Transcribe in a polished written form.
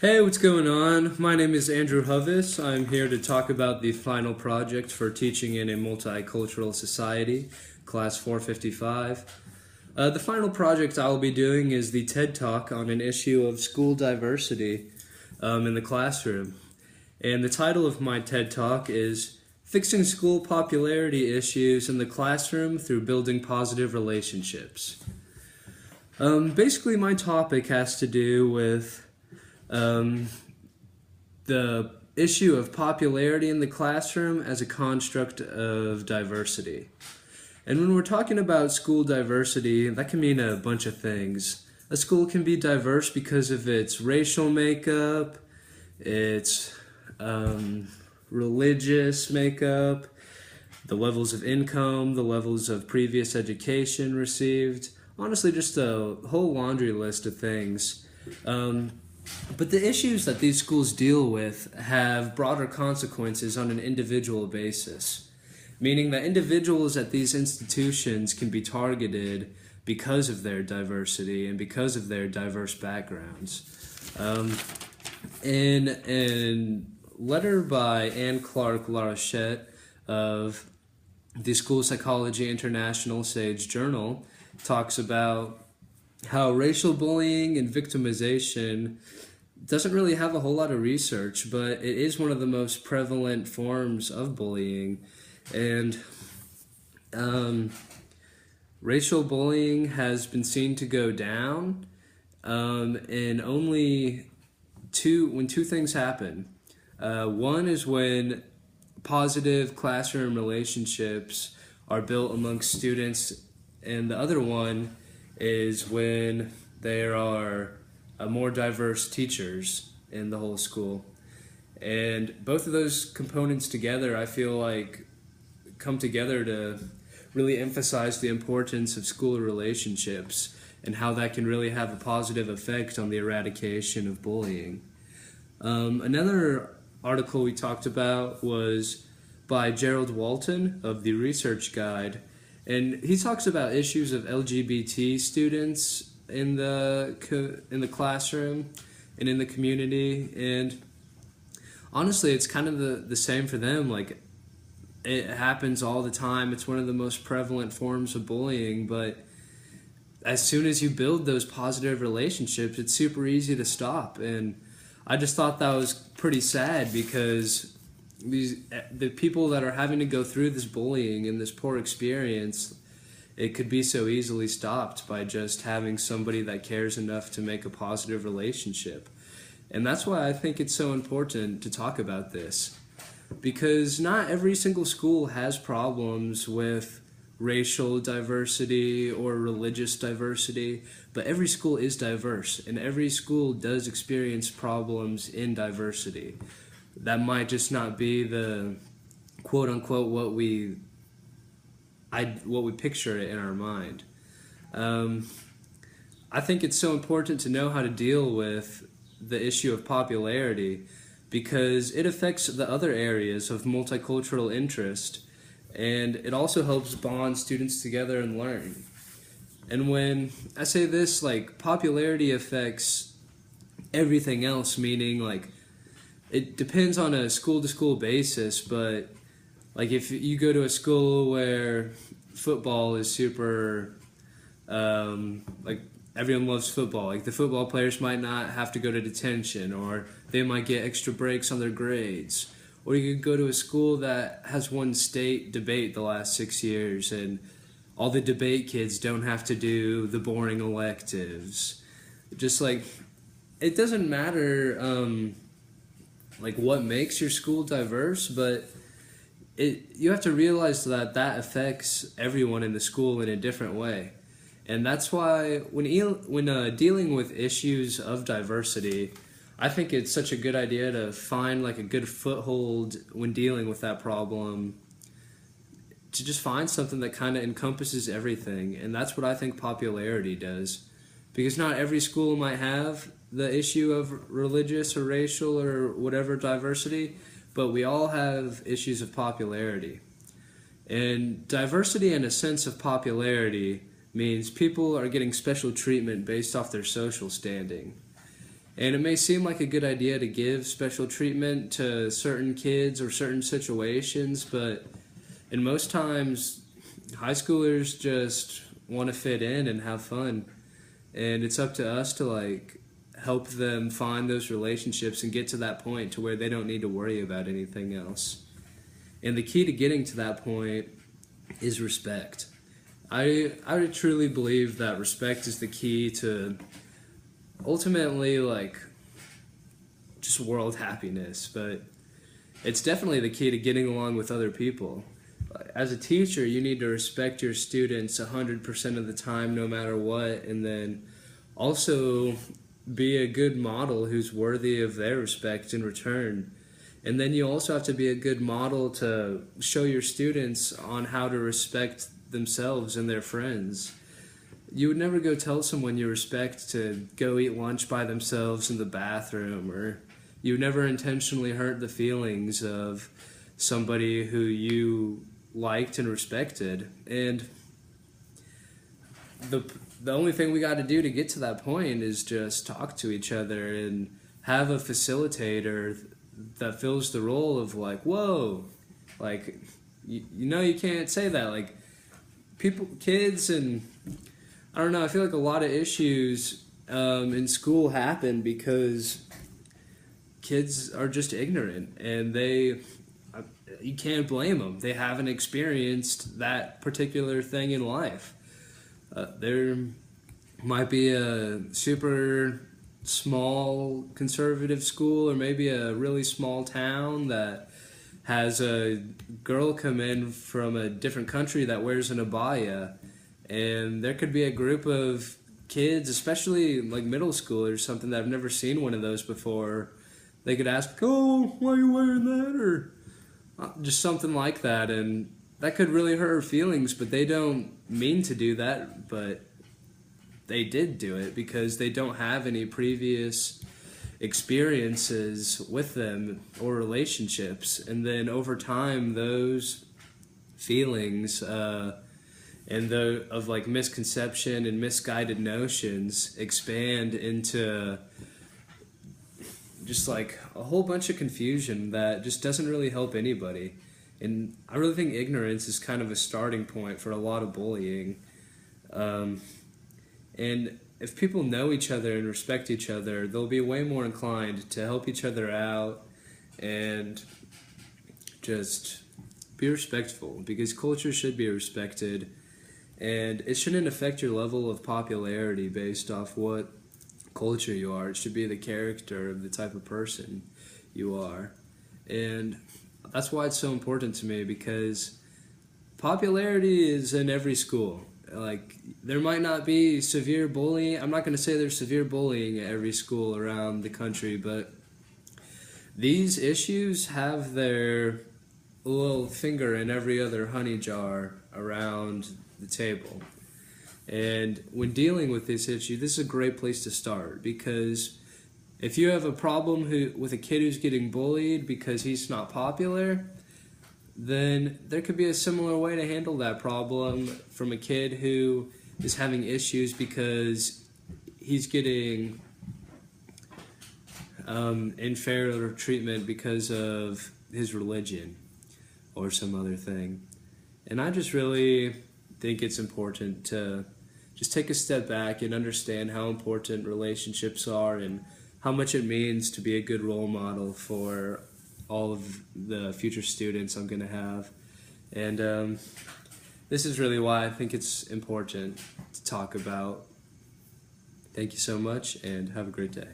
Hey, what's going on? My name is Andrew Hovis. I'm here to talk about the final project for teaching in a multicultural society, class 455. The final project I'll be doing is the TED Talk on an issue of school diversity in the classroom. And the title of my TED Talk is Fixing School Popularity Issues in the Classroom Through Building Positive Relationships. Basically, my topic has to do with um, the issue of popularity in the classroom as a construct of diversity. And when we're talking about school diversity, that can mean a bunch of things. A school can be diverse because of its racial makeup, its religious makeup, the levels of income, the levels of previous education received. Honestly, just a whole laundry list of things. But the issues that these schools deal with have broader consequences on an individual basis, meaning that individuals at these institutions can be targeted because of their diversity and because of their diverse backgrounds. In a letter by Anne Clark Larochette of the School Psychology International Sage Journal, talks about how racial bullying and victimization doesn't really have a whole lot of research, but it is one of the most prevalent forms of bullying. And racial bullying has been seen to go down in only when two things happen. One is when positive classroom relationships are built amongst students, and the other one is when there are more diverse teachers in the whole school. And both of those components together, I feel like, come together to really emphasize the importance of school relationships and how that can really have a positive effect on the eradication of bullying. Another article we talked about was by Gerald Walton of the Research Guide, and he talks about issues of LGBT students in the classroom and in the community. And honestly, it's kind of the same for them. Like, it happens all the time. It's one of the most prevalent forms of bullying, but as soon as you build those positive relationships, it's super easy to stop. And I just thought that was pretty sad, because the people that are having to go through this bullying and this poor experience, it could be so easily stopped by just having somebody that cares enough to make a positive relationship. And that's why I think it's so important to talk about this, because not every single school has problems with racial diversity or religious diversity, but every school is diverse, and every school does experience problems in diversity. That might just not be the quote unquote what we picture it in our mind. I think it's so important to know how to deal with the issue of popularity, because it affects the other areas of multicultural interest, and it also helps bond students together and learn. And when I say this, like, popularity affects everything else, meaning, like, it depends on a school-to-school basis, but like, if you go to a school where football is super, like, everyone loves football, like, the football players might not have to go to detention, or they might get extra breaks on their grades. Or you could go to a school that has won state debate the last 6 years, and all the debate kids don't have to do the boring electives. Just, like, it doesn't matter, like, what makes your school diverse, but you have to realize that affects everyone in the school in a different way. And that's why when dealing with issues of diversity, I think it's such a good idea to find, like, a good foothold when dealing with that problem, to just find something that kind of encompasses everything. And that's what I think popularity does, because not every school might have the issue of religious or racial or whatever diversity, but we all have issues of popularity. And diversity and a sense of popularity means people are getting special treatment based off their social standing. And it may seem like a good idea to give special treatment to certain kids or certain situations, but in most times, high schoolers just want to fit in and have fun. And it's up to us to like help them find those relationships and get to that point to where they don't need to worry about anything else. And the key to getting to that point is respect. I truly believe that respect is the key to ultimately like just world happiness, but it's definitely the key to getting along with other people. As a teacher, you need to respect your students 100% of the time, no matter what, and then also be a good model who's worthy of their respect in return. And then you also have to be a good model to show your students on how to respect themselves and their friends. You would never go tell someone you respect to go eat lunch by themselves in the bathroom, or you would never intentionally hurt the feelings of somebody who you liked and respected. And the only thing we got to do to get to that point is just talk to each other and have a facilitator that fills the role of like, whoa, like, you know, you can't say that. Like, kids, and I don't know, I feel like a lot of issues in school happen because kids are just ignorant, and you can't blame them. They haven't experienced that particular thing in life. There might be a super small conservative school, or maybe a really small town that has a girl come in from a different country that wears an abaya, and there could be a group of kids, especially like middle school or something, that have never seen one of those before. They could ask, "Oh, why are you wearing that?" or just something like that, and that could really hurt her feelings, but they don't mean to do that, but they did do it because they don't have any previous experiences with them or relationships. And then over time, those feelings of like misconception and misguided notions expand into just like a whole bunch of confusion that just doesn't really help anybody. And I really think ignorance is kind of a starting point for a lot of bullying. And if people know each other and respect each other, they'll be way more inclined to help each other out and just be respectful, because culture should be respected, and it shouldn't affect your level of popularity based off what culture you are. It should be the character of the type of person you are. And that's why it's so important to me, because popularity is in every school. Like, there might not be severe bullying. I'm not going to say there's severe bullying at every school around the country, but these issues have their little finger in every other honey jar around the table. And when dealing with this issue, this is a great place to start, because if you have a problem with a kid who's getting bullied because he's not popular, then there could be a similar way to handle that problem from a kid who is having issues because he's getting inferior treatment because of his religion or some other thing. And I just really think it's important to just take a step back and understand how important relationships are and how much it means to be a good role model for all of the future students I'm going to have. And this is really why I think it's important to talk about. Thank you so much, and have a great day.